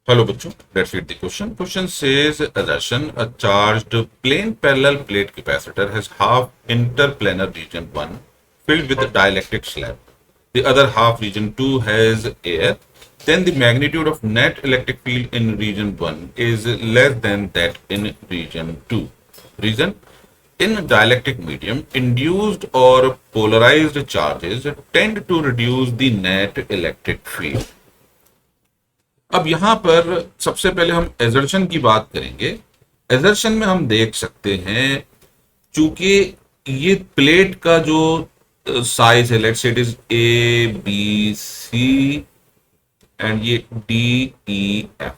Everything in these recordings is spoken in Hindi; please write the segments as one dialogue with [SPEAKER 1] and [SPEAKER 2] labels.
[SPEAKER 1] Hello, bachcho. Let's read the question. Question says, assertion, a charged plane parallel plate capacitor has half interplanar region 1 filled with a dielectric slab. The other half region 2 has air. Then the magnitude of net electric field in region 1 is less than that in region 2. Reason? In dielectric medium, induced or polarized charges tend to reduce the net electric field. अब यहां पर सबसे पहले हम एजर्शन की बात करेंगे। एजर्शन में हम देख सकते हैं, चूंकि ये प्लेट का जो साइज है, let's say it is A B C and ये डी ई एफ।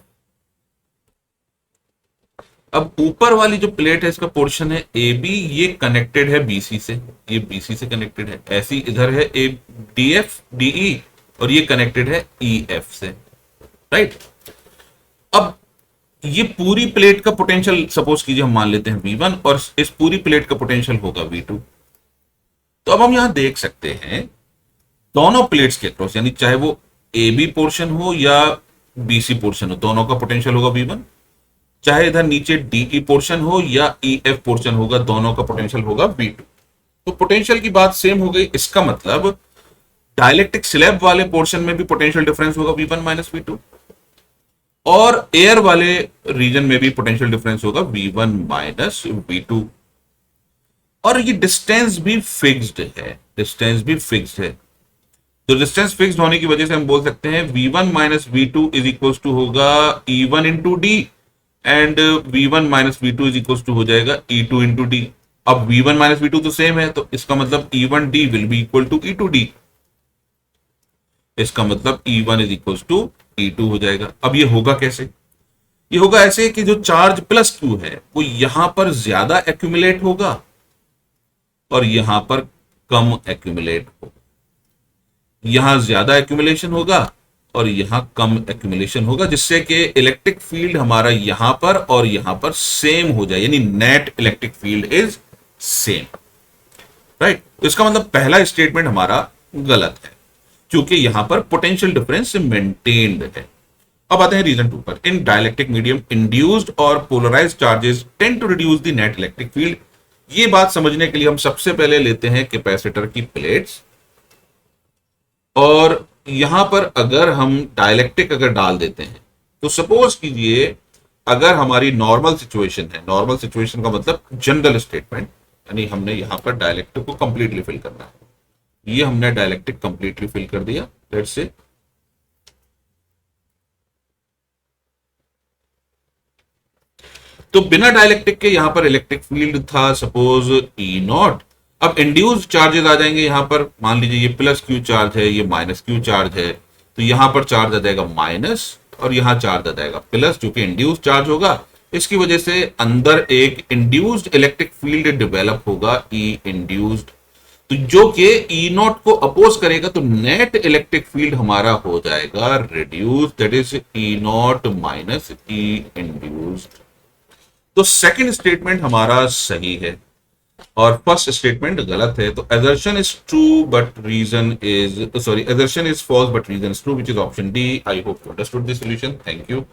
[SPEAKER 1] अब ऊपर वाली जो प्लेट है इसका पोर्शन है ए बी, ये कनेक्टेड है बीसी से, ये बीसी से कनेक्टेड है। ऐसी इधर है A D F D E और ये कनेक्टेड है ई एफ से, राइट। अब ये पूरी प्लेट का पोटेंशियल सपोज कीजिए हम मान लेते हैं V1 और इस पूरी प्लेट का पोटेंशियल होगा V2। तो अब हम यहां देख सकते हैं दोनों प्लेट्स के क्रॉस, यानी चाहे वो ए बी पोर्शन हो या बीसी पोर्शन हो, दोनों का पोटेंशियल होगा V1। चाहे इधर नीचे डीई पोर्शन हो या ई एफ पोर्शन होगा, दोनों का पोटेंशियल होगा V2। तो पोटेंशियल की बात सेम हो गई। इसका मतलब डाइलेक्ट्रिक स्लैब वाले पोर्शन में भी पोटेंशियल डिफरेंस होगा V1 माइनस V2 और एयर वाले रीजन में भी पोटेंशियल डिफरेंस होगा V1 माइनस V2। और ये डिस्टेंस भी फिक्स्ड है, डिस्टेंस भी फिक्स्ड है। तो डिस्टेंस फिक्स्ड होने की वजह से हम बोल सकते हैं V1 minus V2 is equal to होगा E1 into D and V1 minus V2 is equal to हो जाएगा E2 इंटू डी। अब V1 माइनस V2 तो सेम है, तो इसका मतलब E1 D will be equal to E2 D. इसका मतलब E1 is equal to E2 हो जाएगा। अब ये होगा कैसे? ये होगा ऐसे कि जो चार्ज प्लस Q है वो यहां पर ज्यादा एक्यूमुलेट होगा और यहां पर कम एक्यूमुलेट होगा। यहां ज्यादा एक्यूमुलेशन होगा और यहां कम एक्यूमुलेशन होगा, जिससे कि इलेक्ट्रिक फील्ड हमारा यहां पर और यहां पर सेम हो जाए, यानी net electric field is same, right. तो इसका मतलब पहला स्टेटमेंट हमारा गलत है, क्योंकि यहां पर पोटेंशियल डिफरेंस मेंटेन्ड है। अब आते हैं रीजन 2 पर। इन डाइलेक्ट्रिक मीडियम इंड्यूस्ड और polarised charges tend to reduce the net electric field. ये बात समझने के लिए हम सबसे पहले लेते हैं कैपेसिटर की प्लेट्स, और यहां पर अगर हम डाइलेक्ट्रिक अगर डाल देते हैं तो सपोज कीजिए अगर हमारी नॉर्मल सिचुएशन है, नॉर्मल सिचुएशन का मतलब जनरल स्टेटमेंट, यानी हमने यहां पर डाइलेक्ट्रिक को कंप्लीटली फिल करना है। ये हमने डाइलेक्ट्रिक कंप्लीटली फिल कर दिया, लेट्स से। तो बिना डाइलेक्ट्रिक के यहां पर इलेक्ट्रिक फील्ड था सपोज ई नॉट। अब इंड्यूस्ड चार्जेस आ जाएंगे यहां पर, मान लीजिए ये प्लस क्यू चार्ज है, ये माइनस क्यू चार्ज है, तो यहां पर चार्ज आ जाएगा माइनस और यहां चार्ज आ जाएगा प्लस, जो कि इंड्यूस्ड चार्ज होगा। इसकी वजह से अंदर एक इंड्यूस्ड इलेक्ट्रिक फील्ड डेवलप होगा, ई इंड्यूस्ड, तो जो कि ई नॉट को अपोज करेगा, तो नेट इलेक्ट्रिक फील्ड हमारा हो जाएगा reduce, that is E not minus E induced. तो सेकंड स्टेटमेंट हमारा सही है और फर्स्ट स्टेटमेंट गलत है। तो assertion is true but reason is assertion is false but reason is true, which is option D. I hope you understood the solution. Thank you.